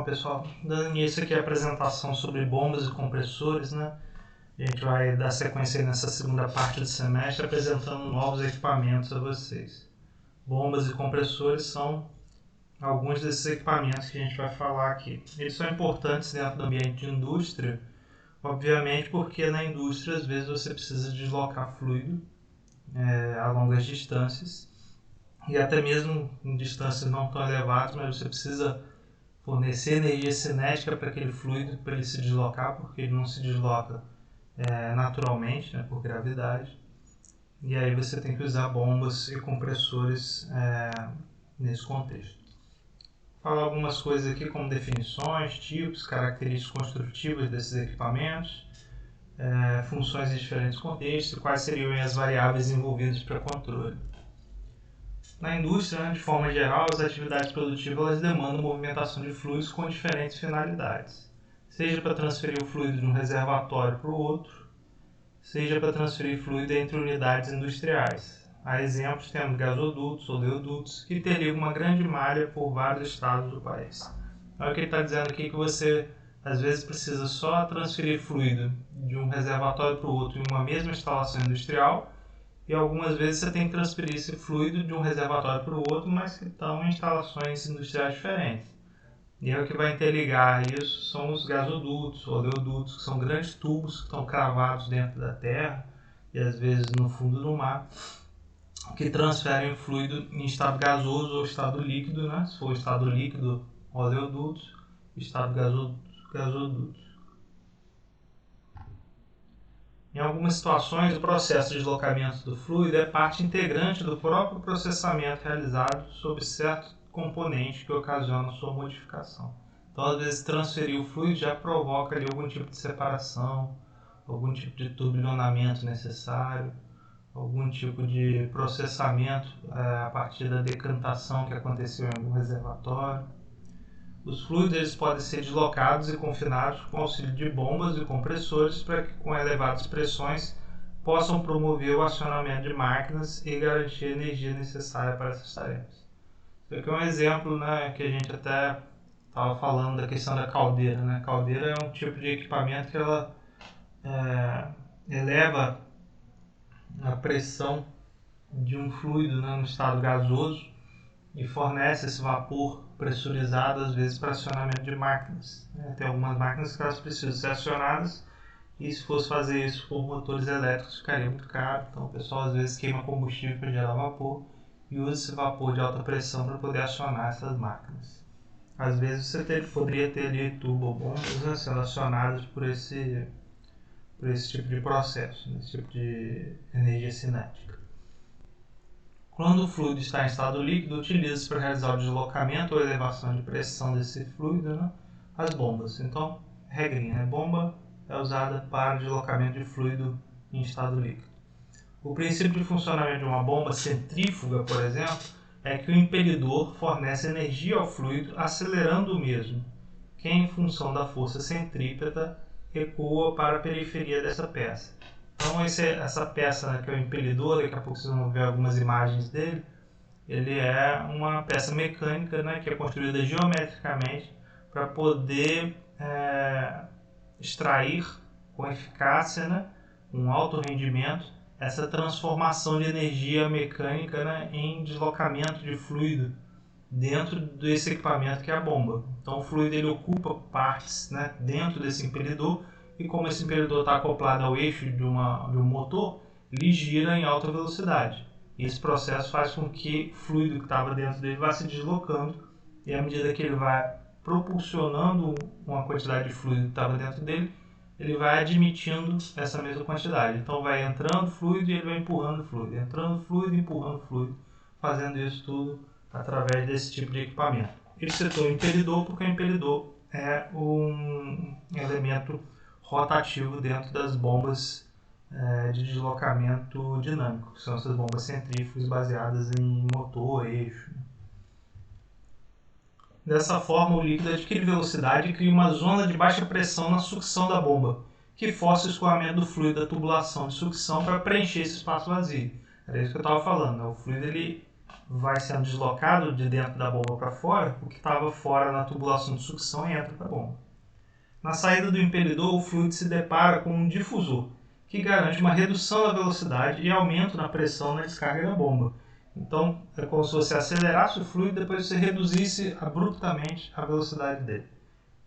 pessoal, dando início aqui à apresentação sobre bombas e compressores, né? A gente vai dar sequência nessa segunda parte do semestre apresentando novos equipamentos a vocês. Bombas e compressores são alguns desses equipamentos que a gente vai falar aqui. Eles são importantes dentro do ambiente de indústria, obviamente porque na indústria às vezes você precisa deslocar fluido a longas distâncias e até mesmo em distâncias não tão elevadas, mas você precisa fornecer energia cinética para aquele fluido para ele se deslocar, porque ele não se desloca naturalmente, né, por gravidade. E aí você tem que usar bombas e compressores nesse contexto. Vou falar algumas coisas aqui como definições, tipos, características construtivas desses equipamentos, funções em diferentes contextos e quais seriam as variáveis envolvidas para controle. Na indústria, de forma geral, as atividades produtivas elas demandam movimentação de fluidos com diferentes finalidades, seja para transferir o fluido de um reservatório para o outro, seja para transferir fluido entre unidades industriais. Há exemplos, temos gasodutos, oleodutos, que interligam uma grande malha por vários estados do país. Então, o que ele está dizendo aqui é que você, às vezes, precisa só transferir fluido de um reservatório para o outro em uma mesma instalação industrial, e algumas vezes você tem que transferir esse fluido de um reservatório para o outro, mas que estão em instalações industriais diferentes. E aí o que vai interligar isso são os gasodutos, oleodutos, que são grandes tubos que estão cravados dentro da terra e às vezes no fundo do mar, que transferem o fluido em estado gasoso ou estado líquido, né? Se for estado líquido, oleodutos, estado gasodutos. Em algumas situações, o processo de deslocamento do fluido é parte integrante do próprio processamento realizado sobre certo componente que ocasiona sua modificação. Então, às vezes, transferir o fluido já provoca ali algum tipo de separação, algum tipo de turbilhonamento necessário, algum tipo de processamento a partir da decantação que aconteceu em algum reservatório. Os fluidos eles podem ser deslocados e confinados com auxílio de bombas e compressores para que, com elevadas pressões, possam promover o acionamento de máquinas e garantir a energia necessária para essas tarefas. Isso aqui é um exemplo, né, que a gente até estava falando da questão da caldeira. Né? A caldeira é um tipo de equipamento que ela eleva a pressão de um fluido, né, no estado gasoso e fornece esse vapor pressurizado, às vezes, para acionamento de máquinas. Tem algumas máquinas que elas precisam ser acionadas e se fosse fazer isso por motores elétricos ficaria muito caro. Então o pessoal às vezes queima combustível para gerar vapor e usa esse vapor de alta pressão para poder acionar essas máquinas. Às vezes você poderia ter ali turbobombas, né, sendo acionadas por esse tipo de processo, esse tipo de energia cinética. Quando o fluido está em estado líquido, utiliza-se para realizar o deslocamento ou elevação de pressão desse fluido, né, as bombas. Então, regrinha, né? Bomba é usada para deslocamento de fluido em estado líquido. O princípio de funcionamento de uma bomba centrífuga, por exemplo, é que o impelidor fornece energia ao fluido, acelerando o mesmo, que em função da força centrípeta recua para a periferia dessa peça. Então essa peça, né, que é o impelidor, daqui a pouco vocês vão ver algumas imagens dele, ele é uma peça mecânica, né, que é construída geometricamente para poder extrair com eficácia, né, com alto rendimento, essa transformação de energia mecânica, né, em deslocamento de fluido dentro desse equipamento que é a bomba. Então o fluido ele ocupa partes, né, dentro desse impelidor e como esse impelidor está acoplado ao eixo de um motor, ele gira em alta velocidade. E esse processo faz com que o fluido que estava dentro dele vá se deslocando e à medida que ele vai propulsionando uma quantidade de fluido que estava dentro dele, ele vai admitindo essa mesma quantidade. Então vai entrando fluido e ele vai empurrando fluido, entrando fluido e empurrando fluido, fazendo isso tudo através desse tipo de equipamento. Ele citou o impelidor porque o impelidor é um elemento rotativo dentro das bombas de deslocamento dinâmico, que são essas bombas centrífugas baseadas em motor, eixo. Dessa forma, o líquido adquire velocidade e cria uma zona de baixa pressão na sucção da bomba, que força o escoamento do fluido da tubulação de sucção para preencher esse espaço vazio. Era isso que eu estava falando, né? O fluido ele vai sendo deslocado de dentro da bomba para fora, o que estava fora na tubulação de sucção entra para a bomba. Na saída do impelidor, o fluido se depara com um difusor, que garante uma redução da velocidade e aumento na pressão na descarga da bomba. Então, é como se você acelerasse o fluido e depois você reduzisse abruptamente a velocidade dele.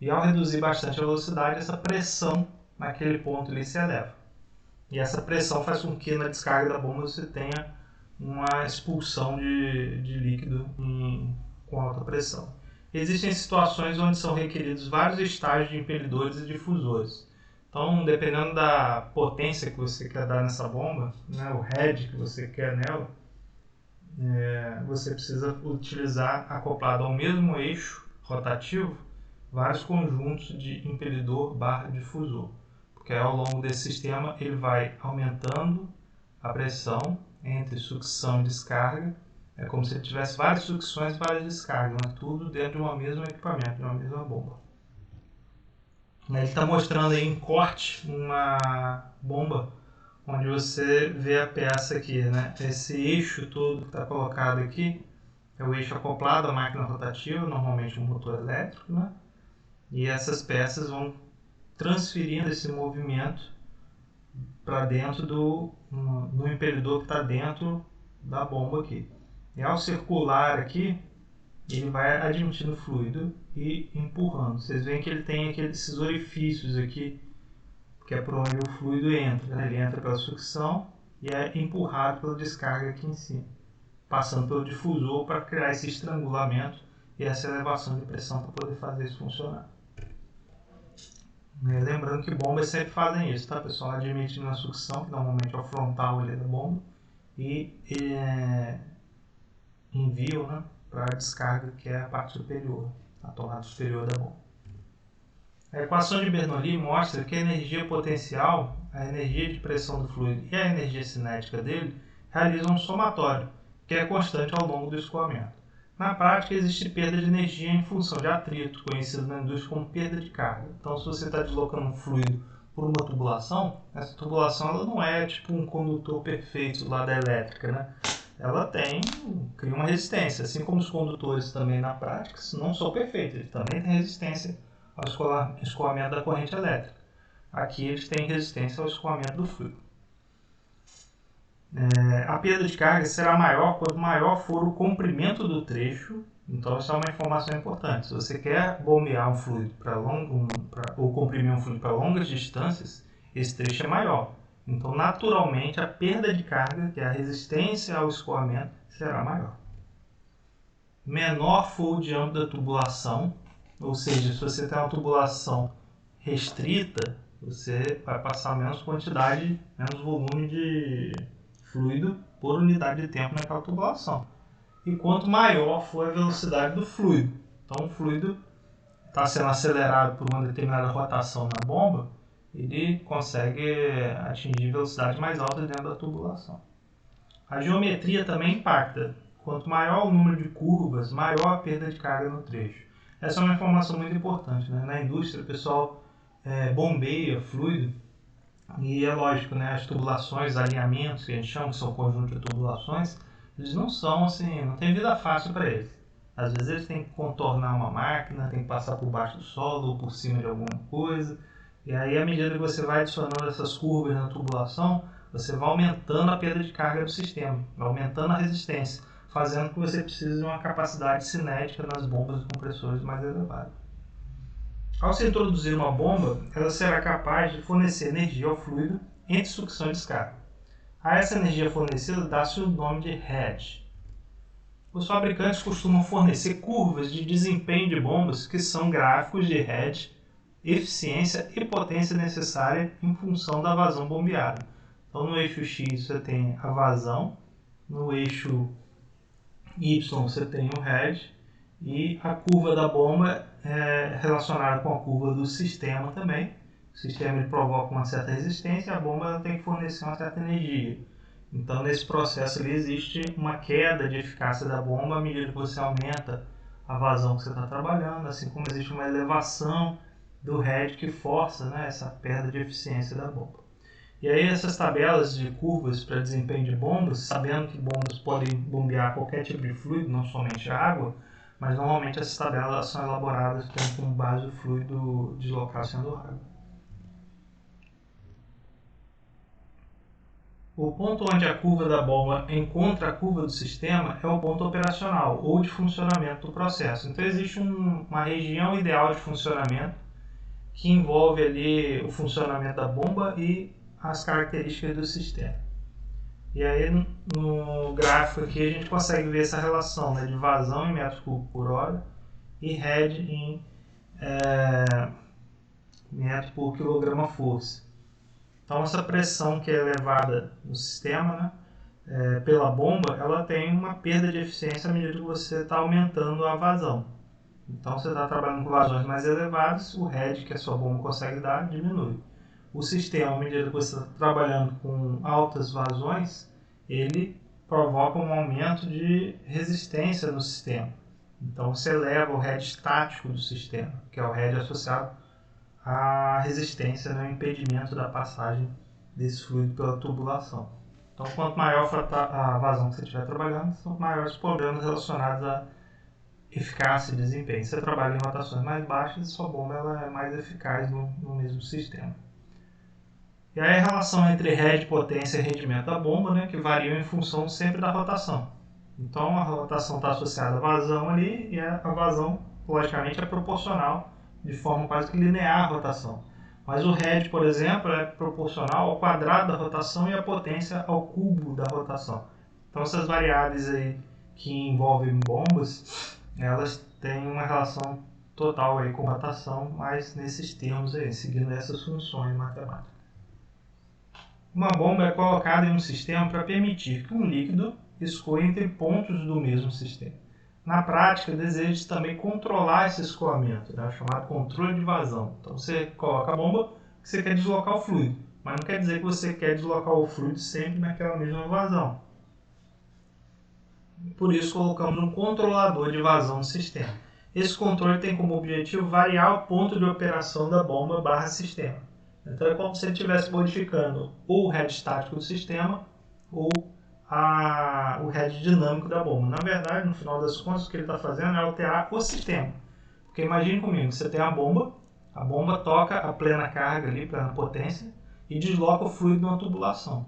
E ao reduzir bastante a velocidade, essa pressão naquele ponto ali se eleva. E essa pressão faz com que na descarga da bomba você tenha uma expulsão de líquido com alta pressão. Existem situações onde são requeridos vários estágios de impelidores e difusores. Então, dependendo da potência que você quer dar nessa bomba, né, o head que você quer nela, você precisa utilizar, acoplado ao mesmo eixo rotativo, vários conjuntos de impelidor / difusor. Porque ao longo desse sistema ele vai aumentando a pressão entre sucção e descarga. É como se ele tivesse várias sucções e várias descargas, mas tudo dentro de um mesmo equipamento, de uma mesma bomba. Ele está mostrando aí em corte uma bomba onde você vê a peça aqui, né? Esse eixo todo que está colocado aqui é o eixo acoplado à máquina rotativa, normalmente um motor elétrico, né? E essas peças vão transferindo esse movimento para dentro do impelidor que está dentro da bomba aqui. E ao circular aqui, ele vai admitindo fluido e empurrando. Vocês veem que ele tem esses orifícios aqui, que é por onde o fluido entra, né? Ele entra pela sucção e é empurrado pela descarga aqui em cima, passando pelo difusor para criar esse estrangulamento e essa elevação de pressão para poder fazer isso funcionar. Lembrando que bombas sempre fazem isso, tá, pessoal? Admite na sucção, que normalmente é o frontal ali da bomba, e enviam, né, para a descarga, que é a parte superior, a tomada superior da bomba. A equação de Bernoulli mostra que a energia potencial, a energia de pressão do fluido e a energia cinética dele realizam um somatório, que é constante ao longo do escoamento. Na prática, existe perda de energia em função de atrito, conhecido na indústria como perda de carga. Então, se você está deslocando um fluido por uma tubulação, essa tubulação ela não é tipo um condutor perfeito lá da elétrica, né? Ela cria uma resistência, assim como os condutores também na prática não são perfeitos, eles também têm resistência ao escoamento da corrente elétrica. Aqui eles têm resistência ao escoamento do fluido. A perda de carga será maior quanto maior for o comprimento do trecho. Então, essa é uma informação importante. Se você quer bombear um fluido ou comprimir um fluido para longas distâncias, esse trecho é maior. Então, naturalmente, a perda de carga, que é a resistência ao escoamento, será maior. Menor for o diâmetro da tubulação, ou seja, se você tem uma tubulação restrita, você vai passar menos quantidade, menos volume de fluido por unidade de tempo naquela tubulação. E quanto maior for a velocidade do fluido. Então, o fluido está sendo acelerado por uma determinada rotação na bomba, ele consegue atingir velocidade mais alta dentro da tubulação. A geometria também impacta. Quanto maior o número de curvas, maior a perda de carga no trecho. Essa é uma informação muito importante, né? Na indústria, o pessoal bombeia fluido. E é lógico, né, as tubulações, alinhamentos, que a gente chama, que são conjuntos de tubulações, eles não são assim, não tem vida fácil para eles. Às vezes eles têm que contornar uma máquina, tem que passar por baixo do solo ou por cima de alguma coisa. E aí, à medida que você vai adicionando essas curvas na tubulação, você vai aumentando a perda de carga do sistema, vai aumentando a resistência, fazendo com que você precise de uma capacidade cinética nas bombas e compressores mais elevada. Ao se introduzir uma bomba, ela será capaz de fornecer energia ao fluido entre sucção e descarga. A essa energia fornecida dá-se o nome de head. Os fabricantes costumam fornecer curvas de desempenho de bombas que são gráficos de head, eficiência e potência necessária em função da vazão bombeada. Então, no eixo X você tem a vazão, no eixo Y você tem o head, e a curva da bomba é relacionada com a curva do sistema também. O sistema ele provoca uma certa resistência e a bomba tem que fornecer uma certa energia. Então, nesse processo ali, existe uma queda de eficácia da bomba à medida que você aumenta a vazão que você está trabalhando, assim como existe uma elevação do head que força, né, essa perda de eficiência da bomba. E aí essas tabelas de curvas para desempenho de bombas, sabendo que bombas podem bombear qualquer tipo de fluido, não somente água, mas normalmente essas tabelas são elaboradas tendo como base o fluido deslocado sendo água. O ponto onde a curva da bomba encontra a curva do sistema é o ponto operacional ou de funcionamento do processo. Então existe uma região ideal de funcionamento que envolve ali o funcionamento da bomba e as características do sistema. E aí no gráfico aqui a gente consegue ver essa relação, né, de vazão em metros cúbicos por hora e head em metro por quilograma força. Então essa pressão que é elevada no sistema, né, pela bomba, ela tem uma perda de eficiência à medida que você está aumentando a vazão. Então você está trabalhando com vazões mais elevadas, o head que a sua bomba consegue dar diminui. O sistema, à medida que você está trabalhando com altas vazões, ele provoca um aumento de resistência no sistema. Então você eleva o head estático do sistema, que é o head associado à resistência, no impedimento da passagem desse fluido pela tubulação. Então quanto maior a vazão que você estiver trabalhando, são maiores os problemas relacionados à eficácia e desempenho. Se você trabalha em rotações mais baixas, sua bomba ela é mais eficaz no mesmo sistema. E aí a relação entre head, potência e rendimento da bomba, né, que variam em função sempre da rotação. Então a rotação está associada à vazão ali e a vazão, logicamente, é proporcional de forma quase que linear à rotação. Mas o head, por exemplo, é proporcional ao quadrado da rotação e a potência ao cubo da rotação. Então essas variáveis aí que envolvem bombas, elas têm uma relação total aí com rotação, mas nesses termos aí, seguindo essas funções matemáticas. Uma bomba é colocada em um sistema para permitir que um líquido escoe entre pontos do mesmo sistema. Na prática, deseja também controlar esse escoamento, né, chamado controle de vazão. Então você coloca a bomba que você quer deslocar o fluido, mas não quer dizer que você quer deslocar o fluido sempre naquela mesma vazão. Por isso colocamos um controlador de vazão no sistema. Esse controle tem como objetivo variar o ponto de operação da bomba / sistema. Então é como se ele estivesse modificando ou o head estático do sistema ou o head dinâmico da bomba. Na verdade, no final das contas, o que ele está fazendo é alterar o sistema. Porque imagine comigo, você tem a bomba toca a plena carga ali, plena potência, e desloca o fluido numa tubulação.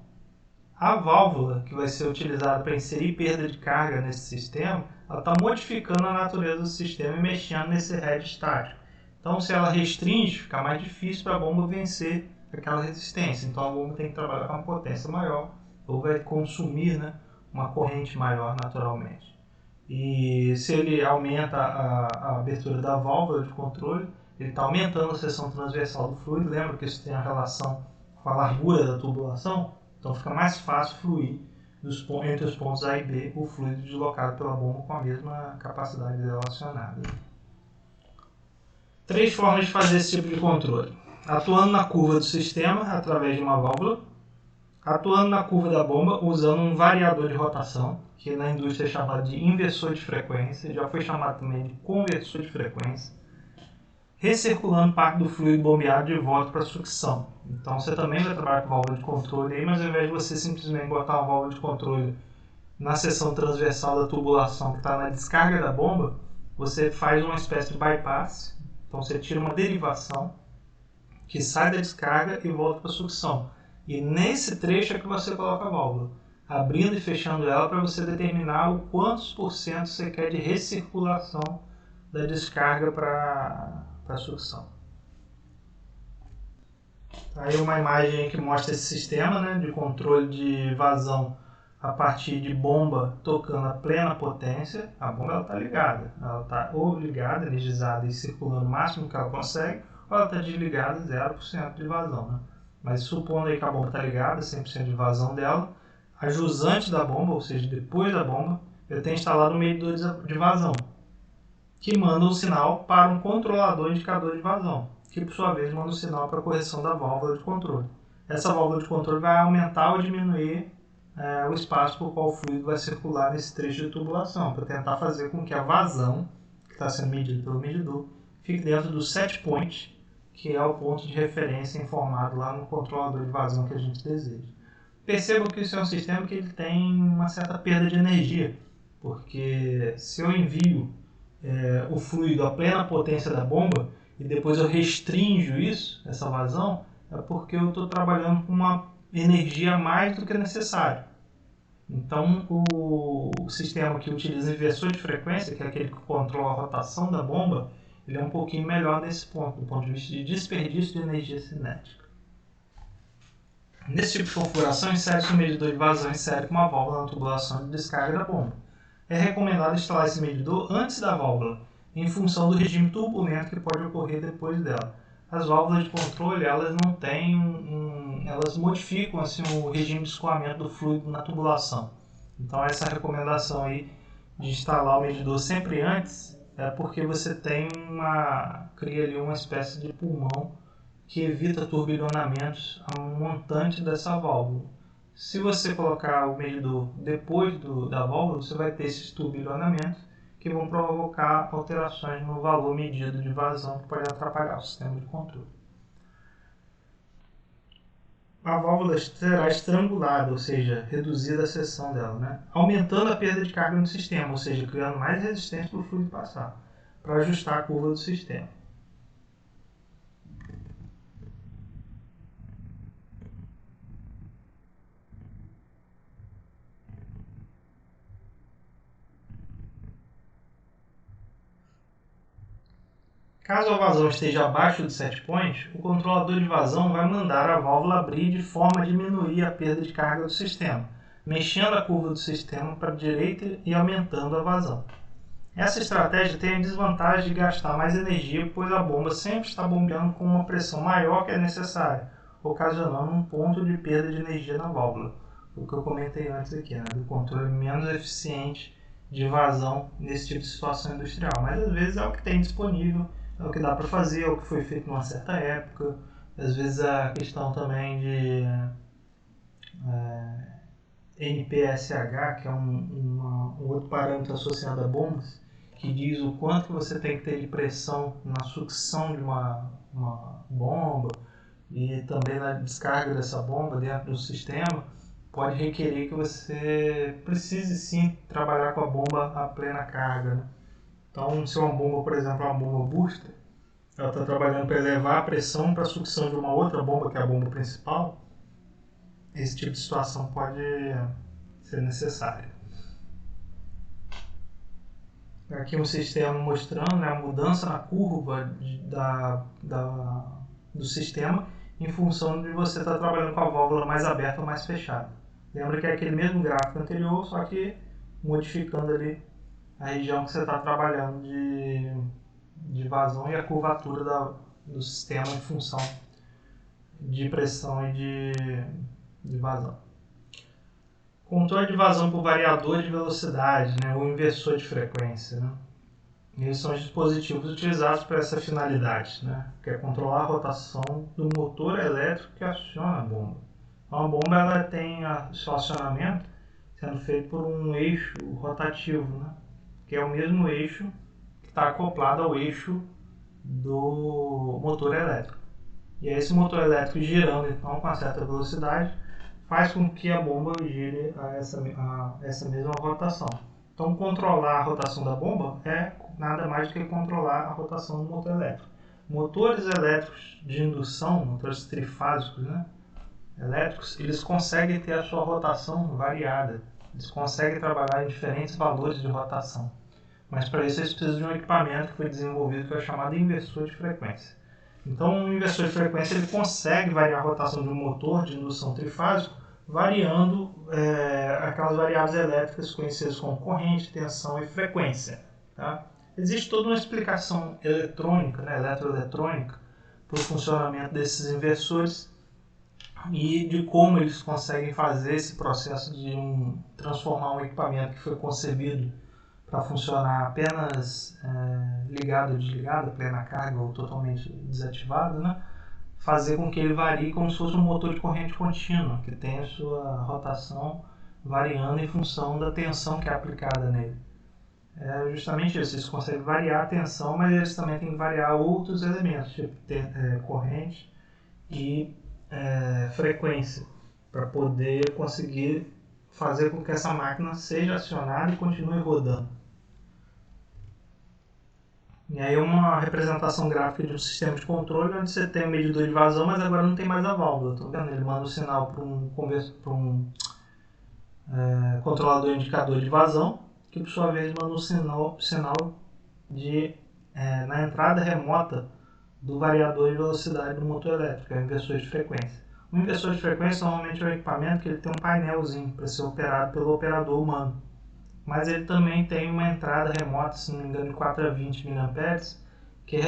A válvula que vai ser utilizada para inserir perda de carga nesse sistema, ela está modificando a natureza do sistema e mexendo nesse head estático. Então, se ela restringe, fica mais difícil para a bomba vencer aquela resistência. Então, a bomba tem que trabalhar com uma potência maior ou vai consumir, né, uma corrente maior naturalmente. E se ele aumenta a abertura da válvula de controle, ele está aumentando a seção transversal do fluido. Lembra que isso tem a relação com a largura da tubulação? Então fica mais fácil fluir entre os pontos A e B o fluido deslocado pela bomba com a mesma capacidade relacionada. 3 formas de fazer esse tipo de controle. Atuando na curva do sistema através de uma válvula, atuando na curva da bomba usando um variador de rotação, que na indústria é chamado de inversor de frequência, já foi chamado também de conversor de frequência, recirculando parte do fluido bombeado de volta para a sucção. Então você também vai trabalhar com válvula de controle aí, mas ao invés de você simplesmente botar uma válvula de controle na seção transversal da tubulação que está na descarga da bomba, você faz uma espécie de bypass. Então você tira uma derivação que sai da descarga e volta para a sucção. E nesse trecho é que você coloca a válvula, abrindo e fechando ela para você determinar o quantos por cento você quer de recirculação da descarga para a sucção. Aí uma imagem que mostra esse sistema, né, de controle de vazão a partir de bomba tocando a plena potência. A bomba está ligada, ela está ou ligada, energizada e circulando o máximo que ela consegue, ou ela está desligada, 0% de vazão. Né? Mas supondo aí que a bomba está ligada, 100% de vazão dela, a jusante da bomba, ou seja, depois da bomba, eu tenho instalado um medidor de vazão, que manda um sinal para um controlador indicador de vazão, que por sua vez manda um sinal para a correção da válvula de controle. Essa válvula de controle vai aumentar ou diminuir o espaço por qual o fluido vai circular nesse trecho de tubulação, para tentar fazer com que a vazão, que está sendo medida pelo medidor, fique dentro do set point que é o ponto de referência informado lá no controlador de vazão que a gente deseja. Perceba que isso é um sistema que ele tem uma certa perda de energia, porque se eu envio o fluido à plena potência da bomba e depois eu restringo isso, essa vazão, é porque eu estou trabalhando com uma energia a mais do que necessário. Então, o sistema que utiliza inversor de frequência, que é aquele que controla a rotação da bomba, ele é um pouquinho melhor nesse ponto, do ponto de vista de desperdício de energia cinética. Nesse tipo de configuração, insere-se um medidor de vazão em série com uma válvula na tubulação de descarga da bomba. É recomendado instalar esse medidor antes da válvula, em função do regime turbulento que pode ocorrer depois dela. As válvulas de controle, elas não têm elas modificam assim, o regime de escoamento do fluido na tubulação. Então essa recomendação aí de instalar o medidor sempre antes é porque você cria ali uma espécie de pulmão que evita turbilhonamentos a um montante dessa válvula. Se você colocar o medidor depois da válvula, você vai ter esses turbilhonamentos que vão provocar alterações no valor medido de vazão que pode atrapalhar o sistema de controle. A válvula será estrangulada, ou seja, reduzida a seção dela, né? Aumentando a perda de carga no sistema, ou seja, criando mais resistência para o fluido passar, para ajustar a curva do sistema. Caso a vazão esteja abaixo de set point, o controlador de vazão vai mandar a válvula abrir de forma a diminuir a perda de carga do sistema, mexendo a curva do sistema para a direita e aumentando a vazão. Essa estratégia tem a desvantagem de gastar mais energia, pois a bomba sempre está bombeando com uma pressão maior que a necessária, ocasionando um ponto de perda de energia na válvula, o que eu comentei antes aqui, né, do controle menos eficiente de vazão nesse tipo de situação industrial. Mas às vezes é o que tem disponível, é o que dá para fazer, é o que foi feito numa certa época. Às vezes a questão também de NPSH, que é um outro parâmetro associado a bombas, que diz o quanto que você tem que ter de pressão na sucção de uma bomba e também na descarga dessa bomba dentro do sistema, pode requerer que você precise sim trabalhar com a bomba a plena carga, né? Então, se uma bomba, por exemplo, uma bomba booster, ela está trabalhando para elevar a pressão para a sucção de uma outra bomba, que é a bomba principal, esse tipo de situação pode ser necessária. Aqui um sistema mostrando, né, a mudança na curva do sistema em função de você estar trabalhando com a válvula mais aberta ou mais fechada. Lembra que é aquele mesmo gráfico anterior, só que modificando ali a região que você está trabalhando de vazão e a curvatura do sistema em função de pressão e de vazão. Controle de vazão por variador de velocidade, né, ou inversor de frequência. Né? Eles são os dispositivos utilizados para essa finalidade, né, que é controlar a rotação do motor elétrico que aciona a bomba. Então, a bomba ela tem seu acionamento sendo feito por um eixo rotativo, né, que é o mesmo eixo que está acoplado ao eixo do motor elétrico. E aí esse motor elétrico girando então com uma certa velocidade faz com que a bomba gire a essa mesma rotação. Então controlar a rotação da bomba é nada mais do que controlar a rotação do motor elétrico. Motores elétricos de indução, motores trifásicos, né, elétricos, eles conseguem ter a sua rotação variada. Eles conseguem trabalhar em diferentes valores de rotação. Mas para isso eles precisam de um equipamento que foi desenvolvido que é chamado inversor de frequência. Então o inversor de frequência ele consegue variar a rotação de um motor de indução trifásico variando aquelas variáveis elétricas conhecidas como corrente, tensão e frequência. Tá? Existe toda uma explicação eletrônica, né, eletroeletrônica, para o funcionamento desses inversores e de como eles conseguem fazer esse processo de transformar um equipamento que foi concebido para funcionar apenas ligado ou desligado, plena carga ou totalmente desativado, né? Fazer com que ele varie como se fosse um motor de corrente contínua, que tem a sua rotação variando em função da tensão que é aplicada nele. é justamente isso. Eles conseguem variar a tensão, mas eles também têm que variar outros elementos, tipo corrente e frequência, para poder conseguir fazer com que essa máquina seja acionada e continue rodando. E aí uma representação gráfica de um sistema de controle onde você tem um medidor de vazão, mas agora não tem mais a válvula. Tá vendo? Ele manda um sinal para um controlador indicador de vazão, que por sua vez manda um sinal de, na entrada remota do variador de velocidade do motor elétrico, que é o inversor de frequência. O inversor de frequência normalmente é um equipamento que ele tem um painelzinho para ser operado pelo operador humano. Mas ele também tem uma entrada remota, se não me engano, de 4 a 20 mA, que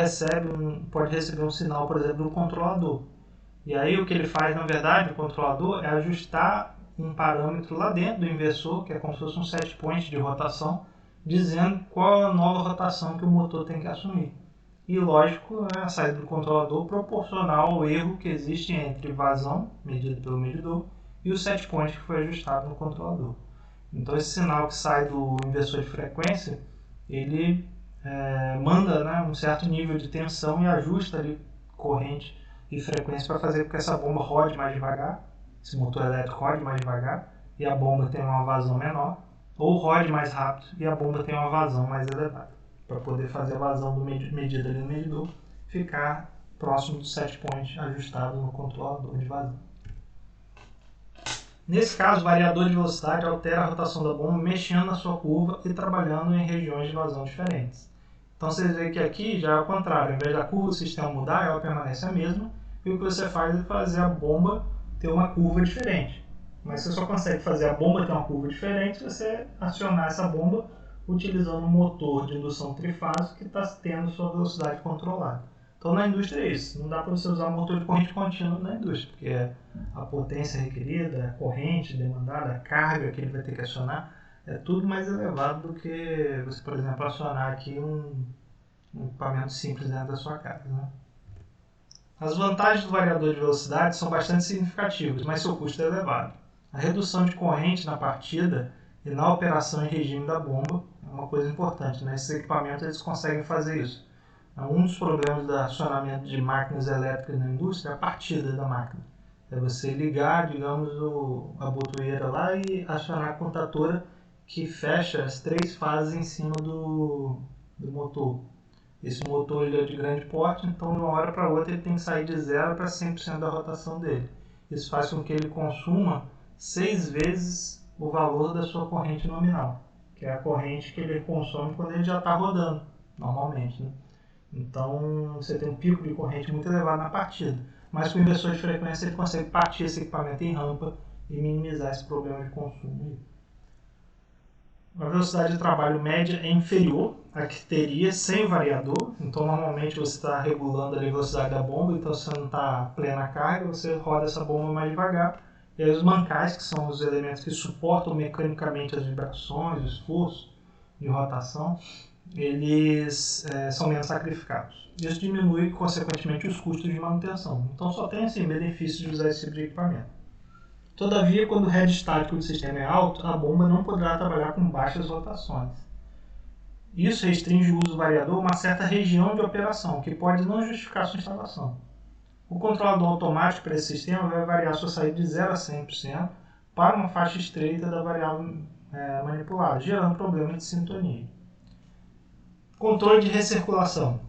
pode receber um sinal, por exemplo, do controlador. E aí o que ele faz, na verdade, o controlador, é ajustar um parâmetro lá dentro do inversor, que é como se fosse um set point de rotação, dizendo qual é a nova rotação que o motor tem que assumir. E lógico, a saída do controlador proporcional ao erro que existe entre vazão, medido pelo medidor, e o set point que foi ajustado no controlador. Então esse sinal que sai do inversor de frequência, ele manda, né, um certo nível de tensão e ajusta ali corrente e frequência para fazer com que essa bomba rode mais devagar, esse motor elétrico rode mais devagar e a bomba tenha uma vazão menor, ou rode mais rápido e a bomba tenha uma vazão mais elevada, para poder fazer a vazão medida ali no medidor ficar próximo do set point ajustado no controlador de vazão. Nesse caso, o variador de velocidade altera a rotação da bomba mexendo na sua curva e trabalhando em regiões de vazão diferentes. Então vocês veem que aqui já é o contrário, ao invés da curva do sistema mudar, ela permanece a mesma, e o que você faz é fazer a bomba ter uma curva diferente. Mas você só consegue fazer a bomba ter uma curva diferente se você acionar essa bomba utilizando um motor de indução trifásico que está tendo sua velocidade controlada. Então na indústria é isso, não dá para você usar um motor de corrente contínua na indústria, porque a potência requerida, a corrente demandada, a carga que ele vai ter que acionar, é tudo mais elevado do que você, por exemplo, acionar aqui um equipamento simples dentro da sua casa, né? As vantagens do variador de velocidade são bastante significativas, mas seu custo é elevado. A redução de corrente na partida e na operação em regime da bomba é uma coisa importante, né? Esses equipamentos eles conseguem fazer isso. Um dos problemas do acionamento de máquinas elétricas na indústria é a partida da máquina. É você ligar, digamos, a botoeira lá e acionar a contatora que fecha as 3 fases em cima do motor. Esse motor ele é de grande porte, então de uma hora para outra ele tem que sair de 0 para 100% da rotação dele. Isso faz com que ele consuma 6 vezes o valor da sua corrente nominal, que é a corrente que ele consome quando ele já está rodando, normalmente, né? Então você tem um pico de corrente muito elevado na partida, mas com o inversor de frequência ele consegue partir esse equipamento em rampa e minimizar esse problema de consumo. A velocidade de trabalho média é inferior à que teria sem o variador, então normalmente você está regulando a velocidade da bomba, então você não está plena carga, você roda essa bomba mais devagar, e aí os mancais, que são os elementos que suportam mecanicamente as vibrações, o esforço de rotação, eles são menos sacrificados. Isso diminui, consequentemente, os custos de manutenção. Então só tem assim, benefício de usar esse tipo de equipamento. Todavia, quando o head estático do sistema é alto, a bomba não poderá trabalhar com baixas rotações. Isso restringe o uso do variador a uma certa região de operação, que pode não justificar sua instalação. O controlador automático para esse sistema vai variar sua saída de 0 a 100% para uma faixa estreita da variável manipulada, gerando problemas de sintonia. Controle de recirculação.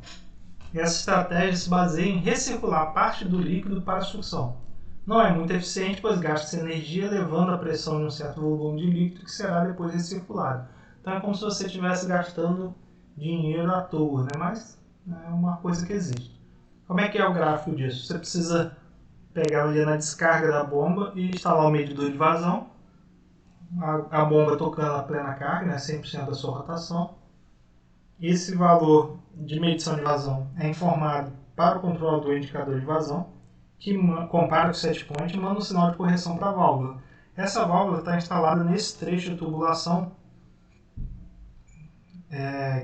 Essa estratégia se baseia em recircular parte do líquido para a sucção. Não é muito eficiente, pois gasta energia levando a pressão de um certo volume de líquido que será depois recirculado. Então é como se você estivesse gastando dinheiro à toa, né? Mas é uma coisa que existe. Como é que é o gráfico disso? Você precisa pegar ali na descarga da bomba e instalar o medidor de vazão. A bomba tocando a plena carga, né? 100% da sua rotação. Esse valor de medição de vazão é informado para o controlador indicador de vazão, que compara com o set point e manda um sinal de correção para a válvula. Essa válvula está instalada nesse trecho de tubulação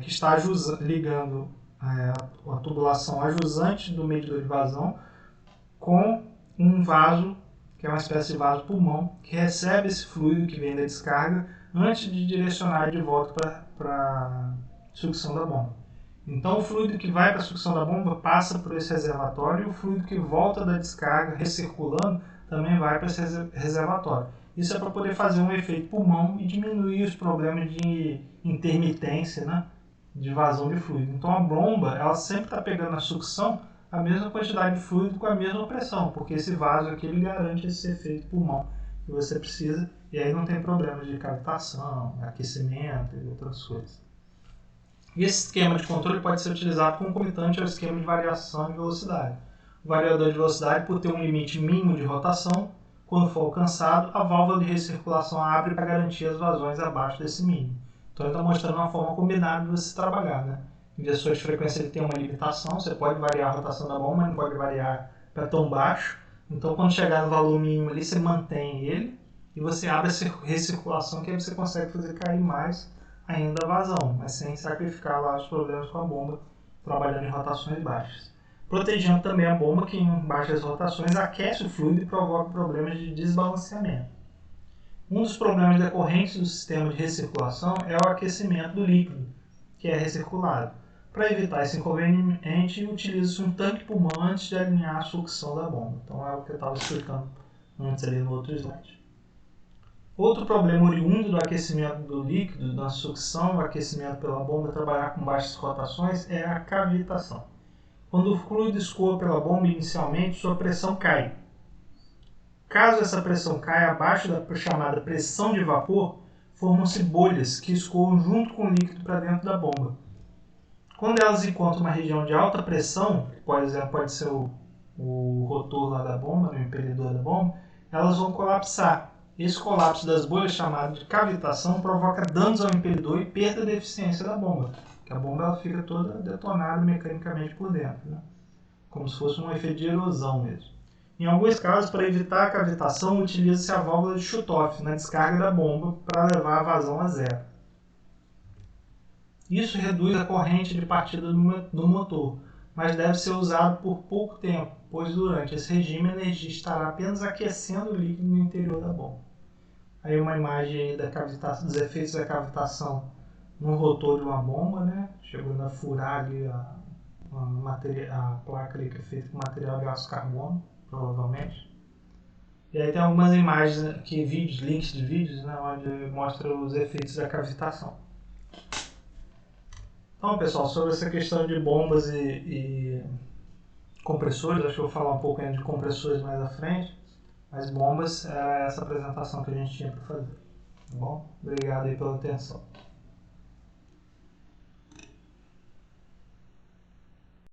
que está ligando a tubulação ajusante do medidor de vazão com um vaso, que é uma espécie de vaso pulmão, que recebe esse fluido que vem da descarga antes de direcionar de volta para a sucção da bomba. Então o fluido que vai para a sucção da bomba passa por esse reservatório e o fluido que volta da descarga recirculando também vai para esse reservatório. Isso é para poder fazer um efeito pulmão e diminuir os problemas de intermitência, né, de vazão de fluido. Então a bomba ela sempre está pegando na sucção a mesma quantidade de fluido com a mesma pressão, porque esse vaso aqui ele garante esse efeito pulmão que você precisa, e aí não tem problemas de cavitação, aquecimento e outras coisas. E esse esquema de controle pode ser utilizado concomitante ao esquema de variação de velocidade. O variador de velocidade, por ter um limite mínimo de rotação, quando for alcançado, a válvula de recirculação abre para garantir as vazões abaixo desse mínimo. Então ele está mostrando uma forma combinada de você trabalhar, né? Inversor de frequência ele tem uma limitação, você pode variar a rotação da bomba, mas não pode variar para tão baixo. Então quando chegar no valor mínimo ali, você mantém ele e você abre a recirculação, que aí você consegue fazer cair mais ainda a vazão, mas sem sacrificar lá os problemas com a bomba, trabalhando em rotações baixas. Protegendo também a bomba, que em baixas rotações aquece o fluido e provoca problemas de desbalanceamento. Um dos problemas decorrentes do sistema de recirculação é o aquecimento do líquido, que é recirculado. Para evitar esse inconveniente, utiliza-se um tanque pulmão antes de alinhar a sucção da bomba. Então é o que eu estava explicando antes ali no outro slide. Outro problema oriundo do aquecimento do líquido, da sucção, o aquecimento pela bomba trabalhar com baixas rotações, é a cavitação. Quando o fluido escoa pela bomba inicialmente, sua pressão cai. Caso essa pressão caia abaixo da chamada pressão de vapor, formam-se bolhas que escoam junto com o líquido para dentro da bomba. Quando elas encontram uma região de alta pressão, que por exemplo pode ser o rotor lá da bomba, o impelidor da bomba, elas vão colapsar. Esse colapso das bolhas, chamado de cavitação, provoca danos ao impelidor e perda de eficiência da bomba, porque a bomba ela fica toda detonada mecanicamente por dentro, né? Como se fosse um efeito de erosão mesmo. Em alguns casos, para evitar a cavitação, utiliza-se a válvula de shutoff na descarga da bomba para levar a vazão a zero. Isso reduz a corrente de partida do motor, mas deve ser usado por pouco tempo, pois durante esse regime a energia estará apenas aquecendo o líquido no interior da bomba. Aí uma imagem aí da cavitação, dos efeitos da cavitação no rotor de uma bomba, né? Chegando a furar ali a placa ali que é feita com material de aço carbono, provavelmente. E aí tem algumas imagens aqui, vídeos, links de vídeos, né? Onde mostra os efeitos da cavitação. Então, pessoal, sobre essa questão de bombas e compressores, acho que eu vou falar um pouco ainda de compressores mais à frente. Mas bombas era essa apresentação que a gente tinha para fazer. Tá bom? Obrigado aí pela atenção.